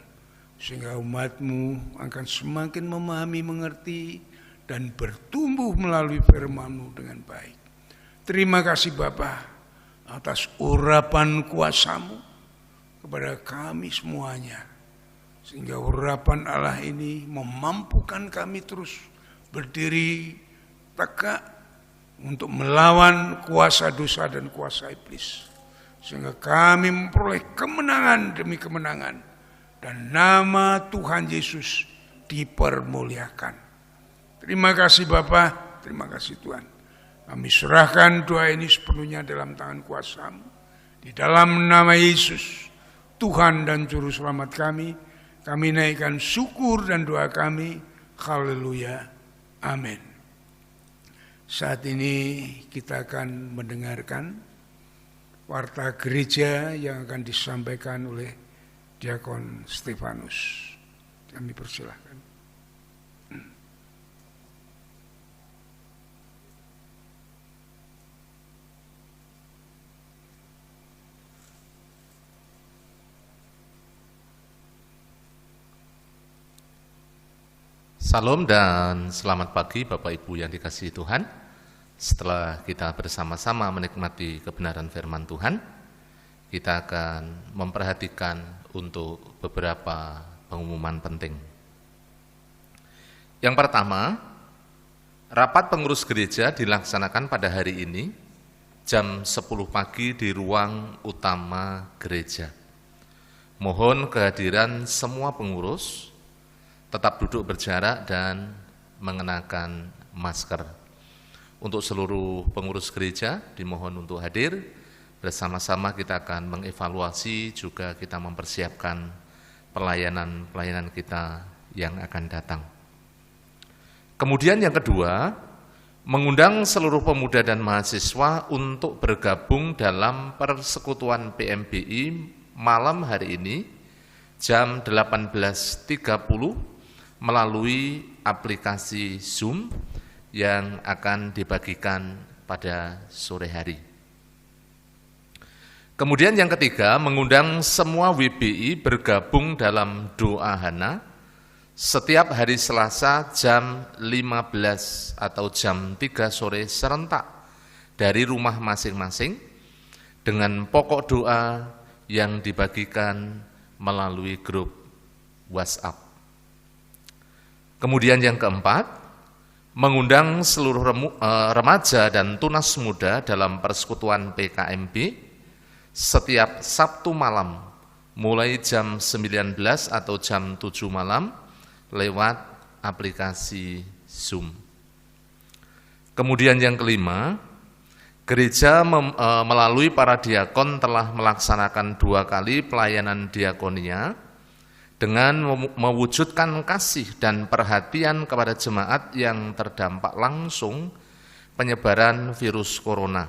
sehingga umat-Mu akan semakin memahami, mengerti, dan bertumbuh melalui firman-Mu dengan baik. Terima kasih Bapa atas urapan kuasa-Mu kepada kami semuanya, sehingga urapan Allah ini memampukan kami terus berdiri tegak untuk melawan kuasa dosa dan kuasa iblis, sehingga kami memperoleh kemenangan demi kemenangan, dan nama Tuhan Yesus dipermuliakan. Terima kasih Bapa, terima kasih Tuhan. Kami serahkan doa ini sepenuhnya dalam tangan kuasa-Mu. Di dalam nama Yesus, Tuhan dan Juru Selamat kami naikkan syukur dan doa kami. Haleluya. Amin. Saat ini kita akan mendengarkan warta gereja yang akan disampaikan oleh Diakon Stefanus. Kami persilahkan.
Salam dan selamat pagi Bapak Ibu yang dikasihi Tuhan. Setelah kita bersama-sama menikmati kebenaran firman Tuhan, kita akan memperhatikan untuk beberapa pengumuman penting. Yang pertama, rapat pengurus gereja dilaksanakan pada hari ini jam 10 pagi di ruang utama gereja. Mohon kehadiran semua pengurus, tetap duduk berjarak dan mengenakan masker. Untuk seluruh pengurus gereja dimohon untuk hadir. Bersama-sama kita akan mengevaluasi, juga kita mempersiapkan pelayanan kita yang akan datang. Kemudian yang kedua, mengundang seluruh pemuda dan mahasiswa untuk bergabung dalam persekutuan PMBI malam hari ini jam 18.30 melalui aplikasi Zoom yang akan dibagikan pada sore hari. Kemudian yang ketiga, mengundang semua WBI bergabung dalam doa Hana setiap hari Selasa jam 15 atau jam 3 sore serentak dari rumah masing-masing dengan pokok doa yang dibagikan melalui grup WhatsApp. Kemudian yang keempat, mengundang seluruh remaja dan tunas muda dalam persekutuan PKMB setiap Sabtu malam mulai jam 19 atau jam 7 malam lewat aplikasi Zoom. Kemudian yang kelima, gereja melalui para diakon telah melaksanakan 2 kali pelayanan diakonia dengan mewujudkan kasih dan perhatian kepada jemaat yang terdampak langsung penyebaran virus corona.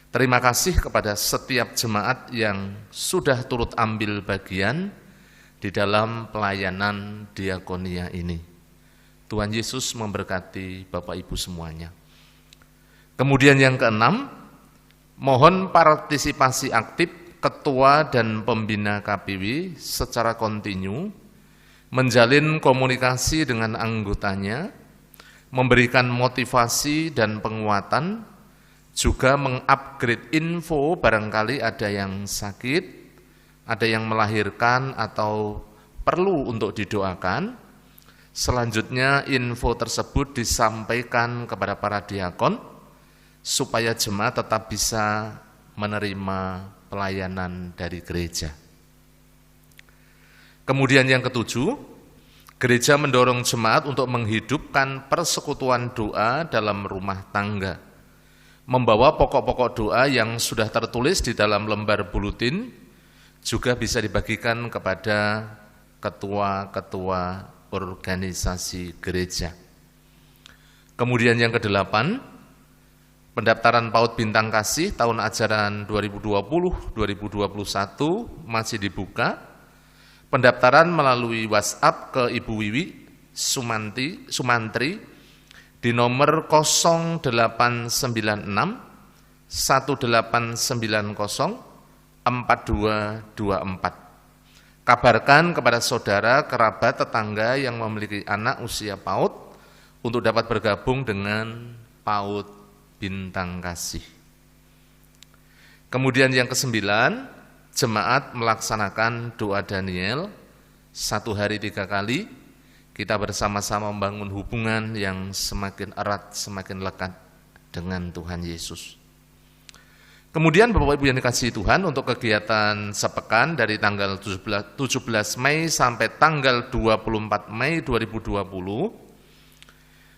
Terima kasih kepada setiap jemaat yang sudah turut ambil bagian di dalam pelayanan diakonia ini. Tuhan Yesus memberkati Bapak Ibu semuanya. Kemudian yang keenam, mohon partisipasi aktif Ketua dan Pembina KPW secara kontinu, menjalin komunikasi dengan anggotanya, memberikan motivasi dan penguatan, juga mengupgrade info barangkali ada yang sakit, ada yang melahirkan atau perlu untuk didoakan. Selanjutnya info tersebut disampaikan kepada para diakon supaya jemaat tetap bisa menerima pelayanan dari gereja. Kemudian yang ketujuh, gereja mendorong jemaat untuk menghidupkan persekutuan doa dalam rumah tangga, membawa pokok-pokok doa yang sudah tertulis di dalam lembar buletin, juga bisa dibagikan kepada ketua-ketua organisasi gereja. Kemudian yang kedelapan, pendaftaran PAUD Bintang Kasih tahun ajaran 2020-2021 masih dibuka. Pendaftaran melalui WhatsApp ke Ibu Wiwi Sumantri di nomor 0896 1890 4224. Kabarkan kepada saudara, kerabat, tetangga yang memiliki anak usia PAUD untuk dapat bergabung dengan PAUD Bintang Kasih. Kemudian yang kesembilan, jemaat melaksanakan doa Daniel 1 hari 3 kali. Kita bersama-sama membangun hubungan yang semakin erat, semakin lekat dengan Tuhan Yesus. Kemudian Bapak Ibu yang dikasihi Tuhan, untuk kegiatan sepekan dari tanggal 17 Mei sampai tanggal 24 Mei 2020,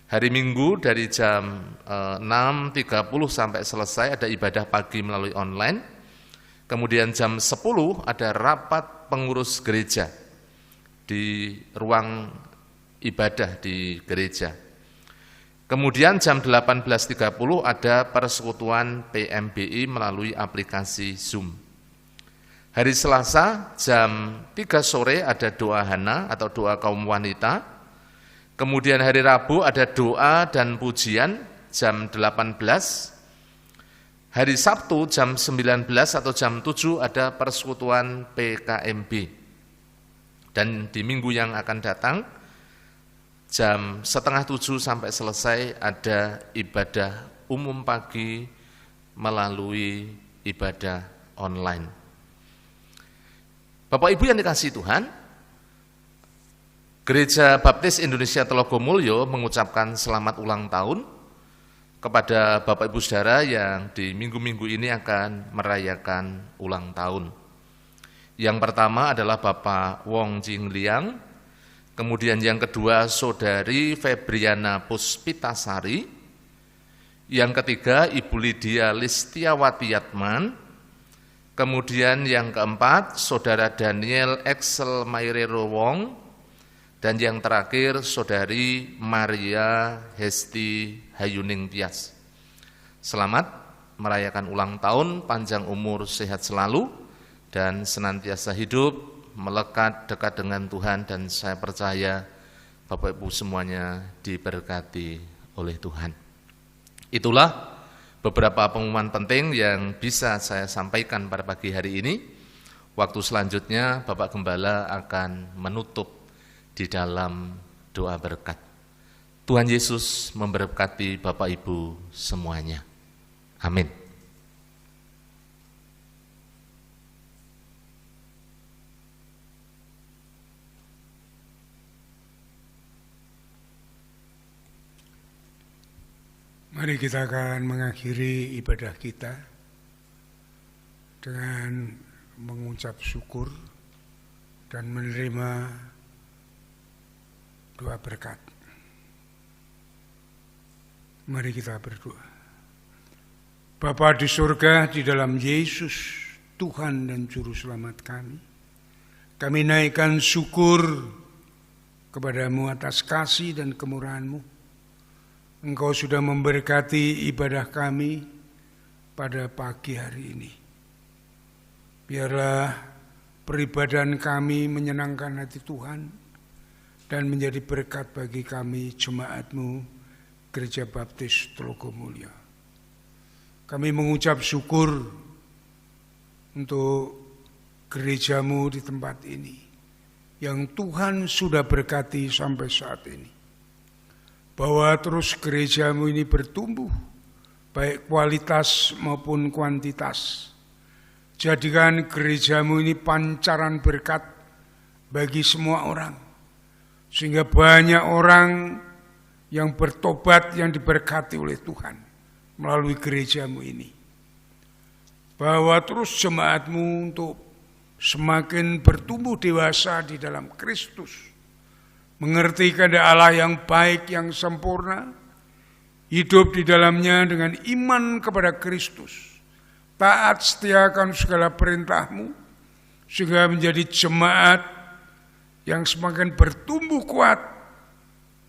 Hari Minggu dari jam 6.30 sampai selesai ada ibadah pagi melalui online. Kemudian jam 10 ada rapat pengurus gereja di ruang ibadah di gereja. Kemudian jam 18.30 ada persekutuan PMBI melalui aplikasi Zoom. Hari Selasa jam 3 sore ada doa Hana atau doa kaum wanita. Kemudian hari Rabu ada doa dan pujian jam 18. Hari Sabtu jam 19 atau jam 7 ada persekutuan PKMB. Dan di minggu yang akan datang jam 6:30 sampai selesai ada ibadah umum pagi melalui ibadah online. Bapak Ibu yang dikasihi Tuhan, Gereja Baptis Indonesia Telogomulyo mengucapkan selamat ulang tahun kepada Bapak Ibu Saudara yang di minggu-minggu ini akan merayakan ulang tahun. Yang pertama adalah Bapak Wong Jing Liang, kemudian yang kedua Saudari Febriana Puspitasari, yang ketiga Ibu Lydia Listiawati Yatman, kemudian yang keempat Saudara Daniel Excel Mairero Wong, dan yang terakhir Saudari Maria Hesti Hayuning Tias. Selamat merayakan ulang tahun, panjang umur, sehat selalu, dan senantiasa hidup, melekat dekat dengan Tuhan, dan saya percaya Bapak Ibu semuanya diberkati oleh Tuhan. Itulah beberapa pengumuman penting yang bisa saya sampaikan pada pagi hari ini. Waktu selanjutnya Bapak Gembala akan menutup di dalam doa berkat. Tuhan Yesus memberkati Bapak Ibu semuanya. Amin.
Mari kita akan mengakhiri ibadah kita dengan mengucap syukur dan menerima doa berkat. Mari kita berdoa. Bapa di surga, di dalam Yesus, Tuhan dan Juru Selamat kami naikkan syukur kepadamu atas kasih dan kemurahan-Mu. Engkau sudah memberkati ibadah kami pada pagi hari ini. Biarlah peribadahan kami menyenangkan hati Tuhan dan menjadi berkat bagi kami jemaat-Mu Gereja Baptis Telogomulyo. Kami mengucap syukur untuk gereja-Mu di tempat ini yang Tuhan sudah berkati sampai saat ini. Bahwa terus gereja-Mu ini bertumbuh baik kualitas maupun kuantitas. Jadikan gereja-Mu ini pancaran berkat bagi semua orang. Sehingga banyak orang yang bertobat, yang diberkati oleh Tuhan melalui gereja-Mu ini. Bahwa terus jemaat-Mu untuk semakin bertumbuh dewasa di dalam Kristus. Mengerti kehendak Allah yang baik, yang sempurna. Hidup di dalamnya dengan iman kepada Kristus. Taat setia akan segala perintah-Mu. Sehingga menjadi jemaat yang semakin bertumbuh kuat,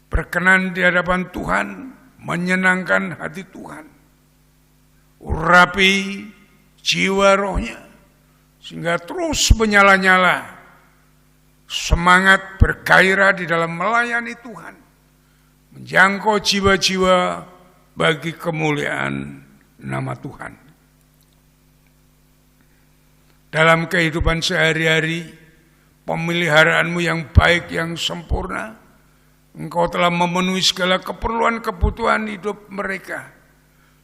berkenan di hadapan Tuhan, menyenangkan hati Tuhan. Urapi jiwa rohnya, sehingga terus menyala-nyala, semangat bergairah di dalam melayani Tuhan, menjangkau jiwa-jiwa bagi kemuliaan nama Tuhan. Dalam kehidupan sehari-hari, pemeliharaan-Mu yang baik, yang sempurna, Engkau telah memenuhi segala keperluan kebutuhan hidup mereka,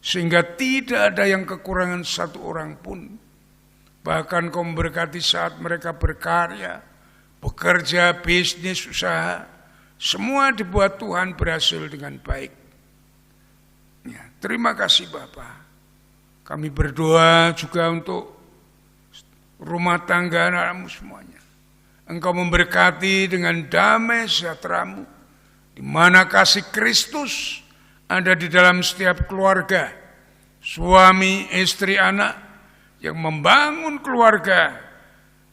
sehingga tidak ada yang kekurangan satu orang pun. Bahkan Engkau memberkati saat mereka berkarya, bekerja, bisnis, usaha, semua dibuat Tuhan berhasil dengan baik. Ya, terima kasih Bapa. Kami berdoa juga untuk rumah tangga anak-anak-Mu semuanya. Engkau memberkati dengan damai sejahtera-Mu, di mana kasih Kristus ada di dalam setiap keluarga, suami, istri, anak, yang membangun keluarga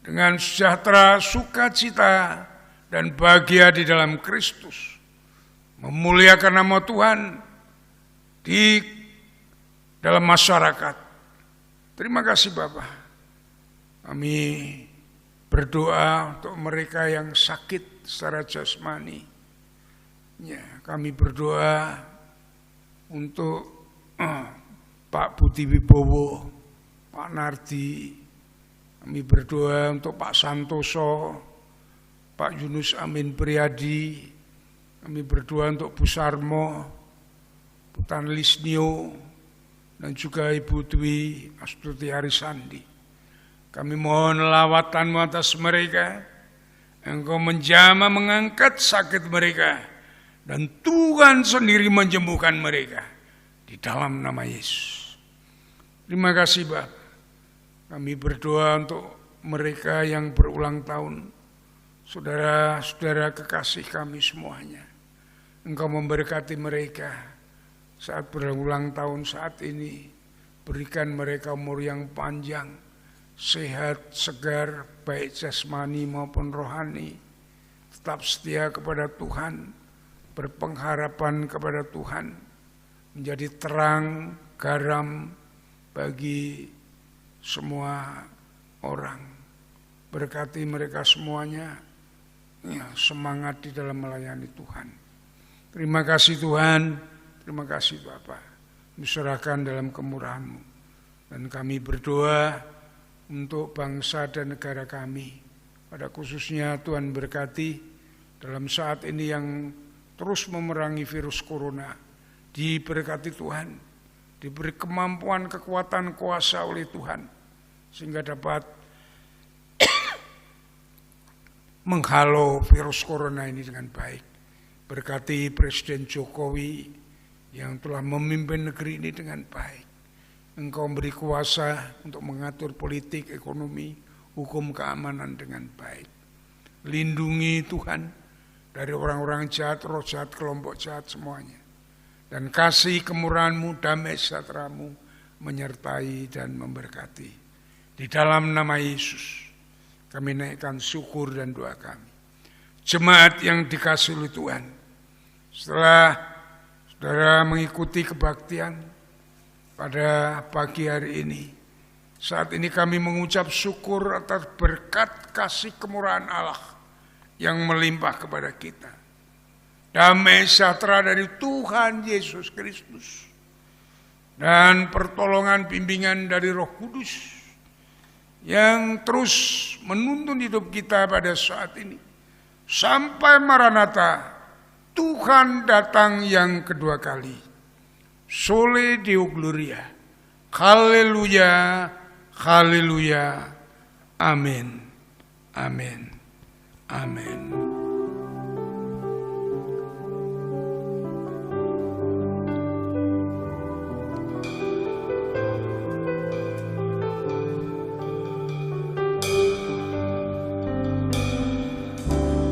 dengan sejahtera, sukacita, dan bahagia di dalam Kristus, memuliakan nama Tuhan di dalam masyarakat. Terima kasih Bapak. Kami berdoa untuk mereka yang sakit secara jasmani. Ya, kami berdoa untuk Pak Budi Wibowo, Pak Nardi. Kami berdoa untuk Pak Santoso, Pak Yunus Amin Priadi. Kami berdoa untuk Bu Sarmo, Bu Tan Lisnio, dan juga Ibu Dwi Astuti Arisandi. Kami mohon lawatan-Mu atas mereka. Engkau menjamah mengangkat sakit mereka, dan Tuhan sendiri menyembuhkan mereka di dalam nama Yesus. Terima kasih Bapak. Kami berdoa untuk mereka yang berulang tahun, saudara-saudara kekasih kami semuanya. Engkau memberkati mereka saat berulang tahun saat ini. Berikan mereka umur yang panjang, sehat, segar, baik jasmani maupun rohani. Tetap setia kepada Tuhan, berpengharapan kepada Tuhan, menjadi terang, garam bagi semua orang. Berkati mereka semuanya, ya, semangat di dalam melayani Tuhan. Terima kasih Tuhan, terima kasih Bapak. Diserahkan dalam kemurahan-Mu. Dan kami berdoa untuk bangsa dan negara kami. Pada khususnya Tuhan berkati dalam saat ini yang terus memerangi virus corona. Diberkati Tuhan, diberi kemampuan, kekuatan, kuasa oleh Tuhan, sehingga dapat menghalau virus corona ini dengan baik. Berkati Presiden Jokowi yang telah memimpin negeri ini dengan baik. Engkau beri kuasa untuk mengatur politik, ekonomi, hukum, keamanan dengan baik. Lindungi Tuhan dari orang-orang jahat, roh jahat, kelompok jahat semuanya. Dan kasih kemurahan-Mu, damai sejahtera-Mu menyertai dan memberkati. Di dalam nama Yesus kami naikkan syukur dan doa kami. Jemaat yang dikasihi oleh Tuhan, setelah saudara mengikuti kebaktian pada pagi hari ini, saat ini kami mengucap syukur atas berkat kasih kemurahan Allah yang melimpah kepada kita. Damai sejahtera dari Tuhan Yesus Kristus dan pertolongan bimbingan dari Roh Kudus yang terus menuntun hidup kita pada saat ini sampai Maranatha, Tuhan datang yang kedua kali. Sole Deo Gloria. Haleluya, haleluya. Amin. Amin. Amin.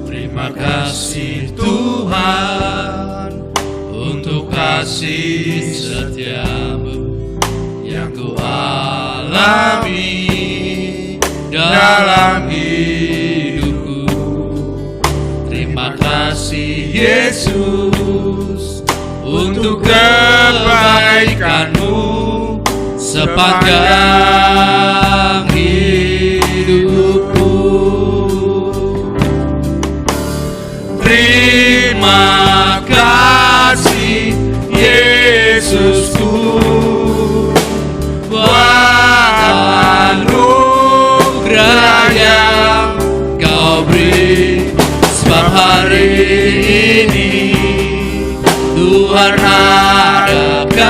Terima kasih Tuhan untuk kasih setia-Mu yang Ku alami dalam hidupku. Terima kasih Yesus untuk kebaikan-Mu sepanjang hidupku. Terima kasih Yesusku buat anugerah yang Kau beri, sebab hari ini Tuhan hadapkan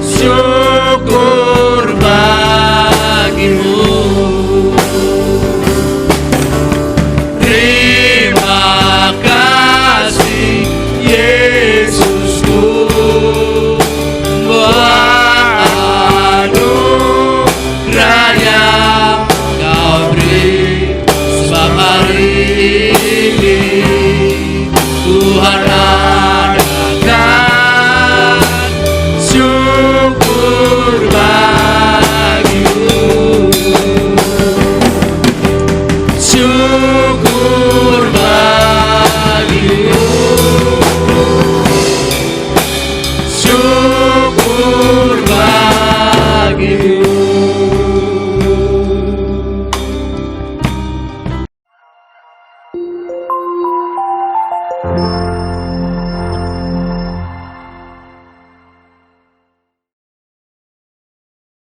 syukur bagimu.
syukur